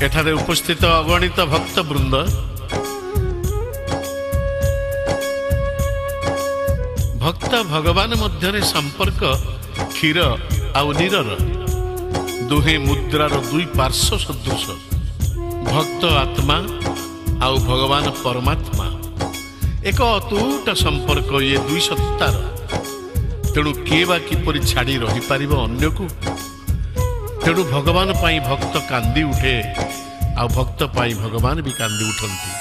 एठारे उपस्थित अगणित भक्तवृंद भक्त भगवान मध्य संपर्क क्षीर आउ नीरर दुहे मुद्रार दुई पार्श्व सदृश भक्त आत्मा आउ भगवान परमात्मा एक अतूट संपर्क ये दुई सत्तार तेणु किए बा किपरि छाड़ी रही पारिबो अन्य को तेणु भगवान पाई भक्त कांदी उठे आ भक्त पाई भगवान भी कांदी उठंती।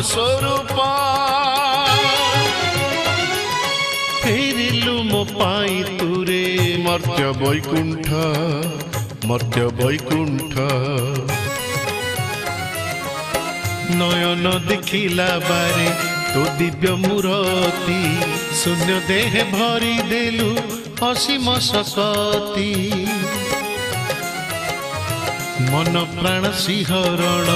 स्वरूप फेरिलु मो पाई तुरे मर्त्य वैकुंठ नयन देखिला बारे तो दिव्य मूरति शून्य देह भरी देलु असीम सकती मन प्राण सिंहरण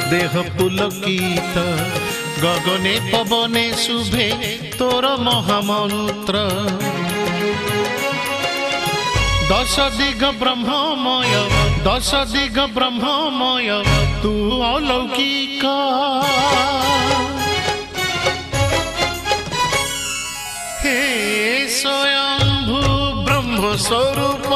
देह पुलकित गगने पवने शुभे तोर महामंत्र दश दिग ब्रह्ममय तू अलौकिक हे स्वयंभू ब्रह्मस्वरूप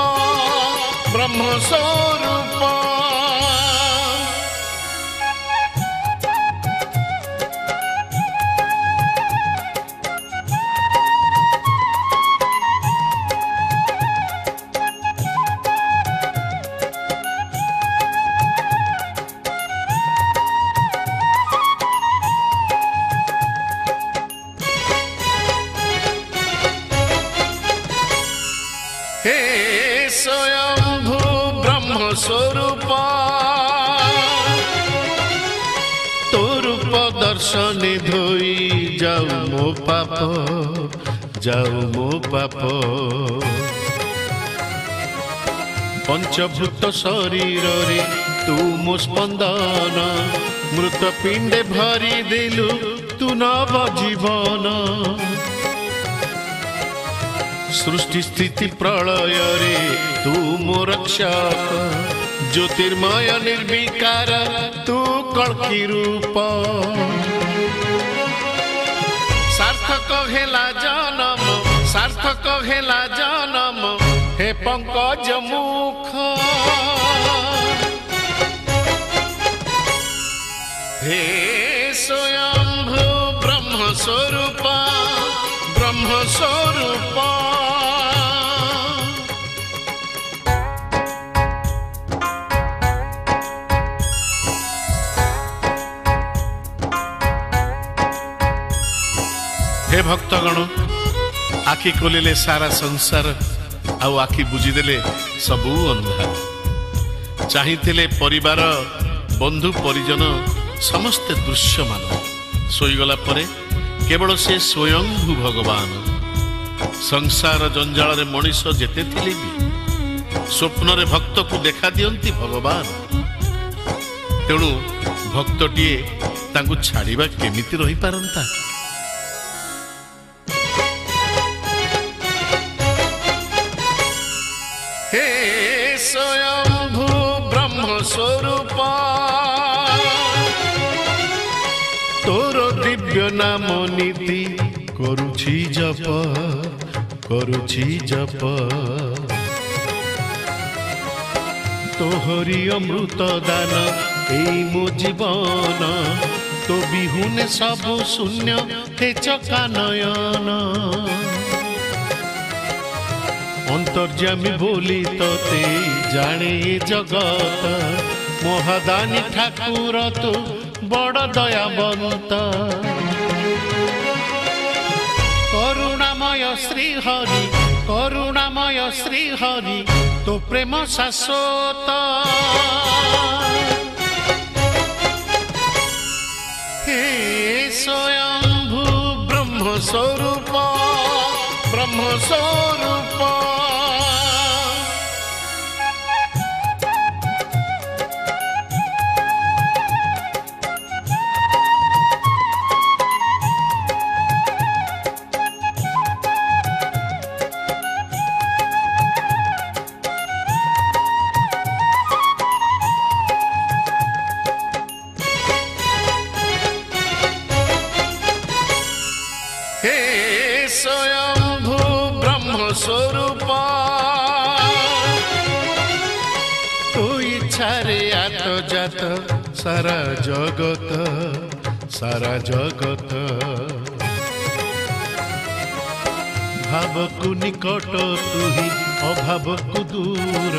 स्वयंभू ब्रह्मस्वरूप तो रूप दर्शन धोई जाऊ मो पाप पंचभूत शरीर रे तू मो स्पंदन मृत पिंडे भरी देलु तू नव जीवन सृष्टि स्थिति प्रलय रे तू मो रक्षक ज्योतिर्मय निर्विकार तू कल्की रूप सार्थक हेला जन्म हे पंकज मुख हे स्वयंभू ब्रह्मस्वरूप हे भक्तगण आखि खोलिले सारा संसार आउ आखि बुझीदेले सबू अंधार चाहिथिले परिवार बंधु परिजन समस्त दृश्यमान सोईगला परे केवल से स्वयंभू भगवान संसार जंजाल रे मनीष जेते थिले भी स्वप्न रे भक्त को देखा दियंती भगवान तेणु भक्तटीए तांकु छाड़िबा केमिति रही पारंता। हे स्वयंभू ब्रह्मस्वरूप तोर दिव्य नाम नीति करुछि जप तोहरी अमृत दान एई मो जीवन तो बिहुने सब शून्य हे चका नयन अंतर्यामी बोली तोते जाने जगत महादानी ठाकुर तो बड़ दयावंत करुणामय श्री हरि କରୁଣାମୟ ଶ୍ରୀ ହରି ତୋ ପ୍ରେମ ଶାଶ୍ୱତ। ହେ ସ୍ୱୟଂଭୁ ବ୍ରହ୍ମ ସ୍ୱରୂପ ବ୍ରହ୍ମ ସ୍ୱରୂପ। स्वयंभू ब्रह्म स्वरूप तू इच्छारे आत जात सारा जगत भावकु निकट तू ही अभावकु दूर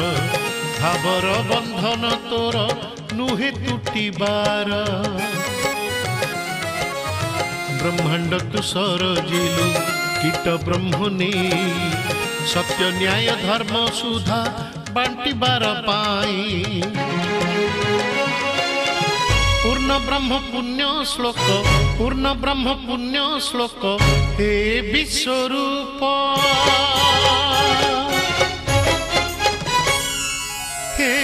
भावर बंधन तोर नुहे टूटिबार ब्रह्मांड तू सरजिलु कीट ब्रह्मनी सत्य न्याय धर्म सुधा बांटिबार पाई पूर्ण ब्रह्म पुण्य श्लोक हे विश्वरूप हे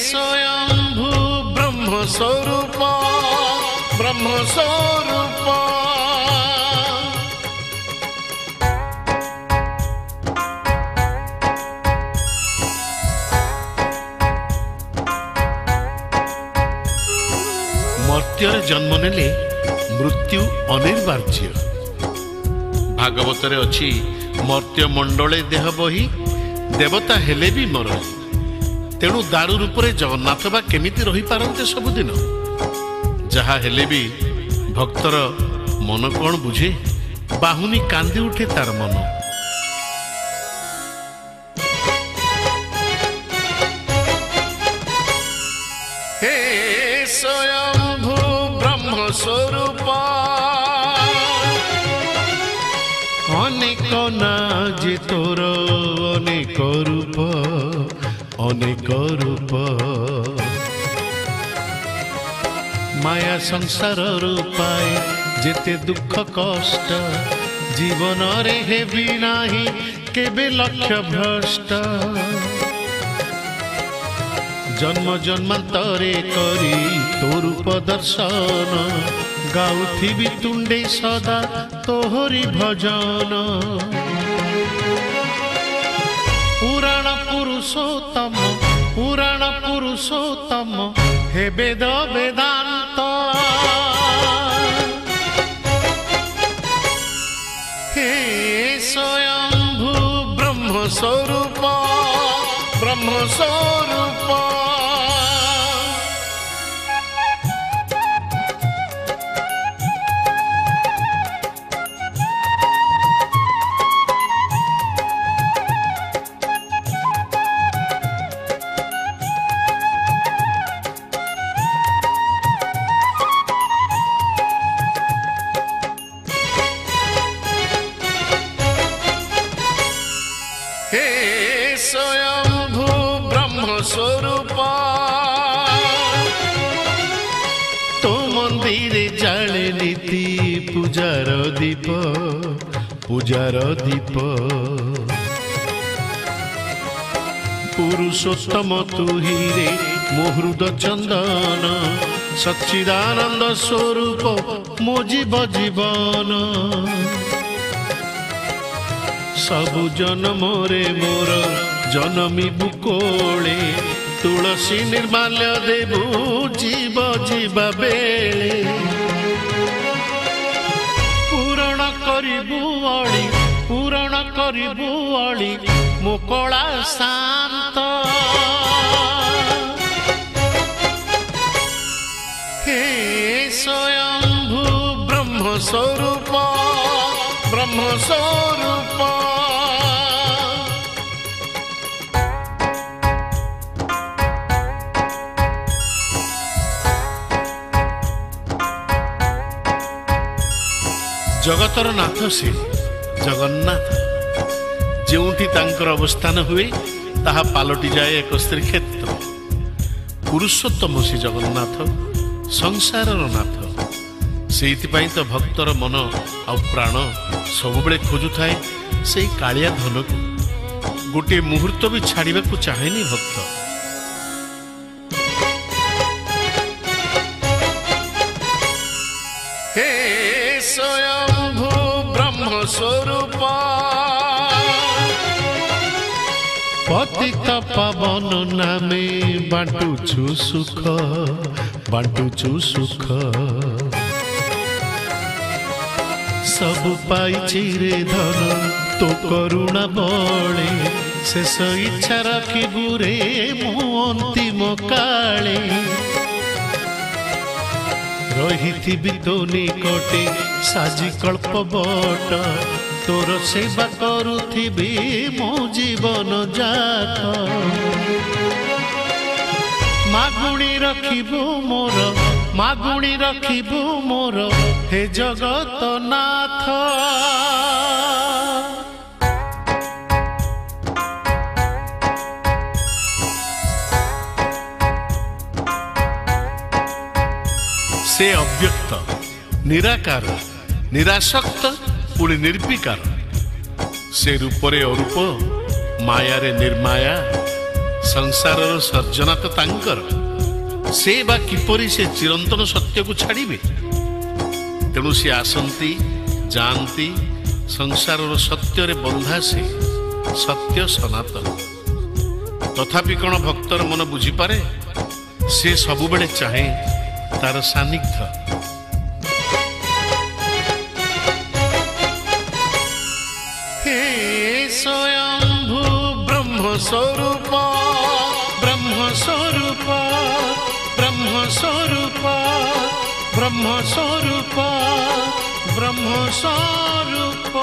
स्वयंभू ब्रह्म स्वरूप ब्रह्म स्वरूप। मर्त्यर जन्म नेले मृत्यु अनिर्वार्य भागवतरे अछि मर्त्य मंडले देह बही देवता हेले भी मर तेणु दारू रूप जगन्नाथ बा केमिति रही पारंते सबुदिन जहा हेले भी भक्तर मन कौन बुझे बाहुनी कांदी उठे तार मन। हे स्वयंभू ब्रह्म स्वरूप अनेक ना जे तोर अनेक रूप माया संसार रूपाए जेते दुख कष्ट जीवन रे हेबी नाही केबे लक्ष्य भ्रष्ट जन्म जन्मांतरे करी तो रूप दर्शन गाउथिबी तुंडे सदा तोहरी भजन पुराण पुरुषोत्तम हे वेद वेदांत हे स्वयंभू ब्रह्म स्वरूप ब्रह्म स्वरूप। हे स्वयंभू ब्रह्म स्वरूप तो मंदिर जाले नीति पूजार दीप पुरुषोत्तम तू ही रे मुहृद चंदन सच्चिदानंद स्वरूप मो जीव जीवन सबु जन्म रे मोर जनमी बुकोले तुलसी निर्माल्य देबू जीव जीवा बेले पूरण करिबू अली मुकला शांत हे स्वयंभू ब्रह्म स्वरूप ब्रह्म स्वरूप। जगतर नाथ से जगन्नाथ ଯେଉଁଠି ତାଙ୍କର ଅବସ୍ଥାନ ହୁଏ ତାହା ପାଲଟି ଯାଏ ଏକ ଶ୍ରୀକ୍ଷେତ୍ର। ପୁରୁଷୋତ୍ତମ ଶ୍ରୀ ଜଗନ୍ନାଥ ସଂସାରର ନାଥ। ସେଇଥିପାଇଁ ତ ଭକ୍ତର ମନ ଆଉ ପ୍ରାଣ ସବୁବେଳେ ଖୋଜୁଥାଏ ସେଇ କାଳିଆ ଧନକୁ। ଗୋଟିଏ ମୁହୂର୍ତ୍ତ ବି ଛାଡ଼ିବାକୁ ଚାହେଁନି ଭକ୍ତ। ହେ ସ୍ୱୟଂଭୂ ବ୍ରହ୍ମ ସ୍ୱରୂପ ପତିତ ପାବନ ନାମେ ବାଣ୍ଟୁଛୁ ସୁଖ, ବାଣ୍ଟୁଛୁ ସୁଖ। ସବୁ ପାଇଛି ରେ ଧନ ତୋ କରୁଣା ବଳେ, ଶେଷ ଇଚ୍ଛା ରଖିବୁ ରେ ମୁଁ ଅନ୍ତିମ କାଳେ। ରହିଥିବି ତୋ ନିକଟେ ସାଜି କଳ୍ପ ବଟ, ତୋର ସେବା କରୁଥିବି ମୋ ଜୀବନ ଯାକ। ମାଗୁଣି ରଖିବୁ ମୋର, ମାଗୁଣି ରଖିବୁ ମୋର ହେ ଜଗତ ନାଥ। ସେ ଅବ୍ୟକ୍ତ, ନିରାକାର, ନିରାସକ୍ତ, ପୁଣି ନିର୍ବିକାର। ସେ ରୂପରେ ଅରୂପ, ମାୟାରେ ନିର୍ମାୟା। ସଂସାରର ସର୍ଜନା ତ ତାଙ୍କର। ସେ ବା କିପରି ସେ ଚିରନ୍ତନ ସତ୍ୟକୁ ଛାଡ଼ିବେ? ତେଣୁ ସେ ଆସନ୍ତି, ଯାଆନ୍ତି, ସଂସାରର ସତ୍ୟରେ ବନ୍ଧା ସେ ସତ୍ୟ ସନାତନ। ତଥାପି କ'ଣ ଭକ୍ତର ମନ ବୁଝିପାରେ? ସେ ସବୁବେଳେ ଚାହେଁ ତାର ସାନ୍ନିଧ୍ୟ। ହେ ସ୍ୱୟଂଭୂ ବ୍ରହ୍ମ ସ୍ୱରୂପ, ବ୍ରହ୍ମ ସ୍ୱରୂପ, ବ୍ରହ୍ମ ସ୍ୱରୂପ, ବ୍ରହ୍ମ ସ୍ୱରୂପ, ବ୍ରହ୍ମ ସ୍ୱରୂପ।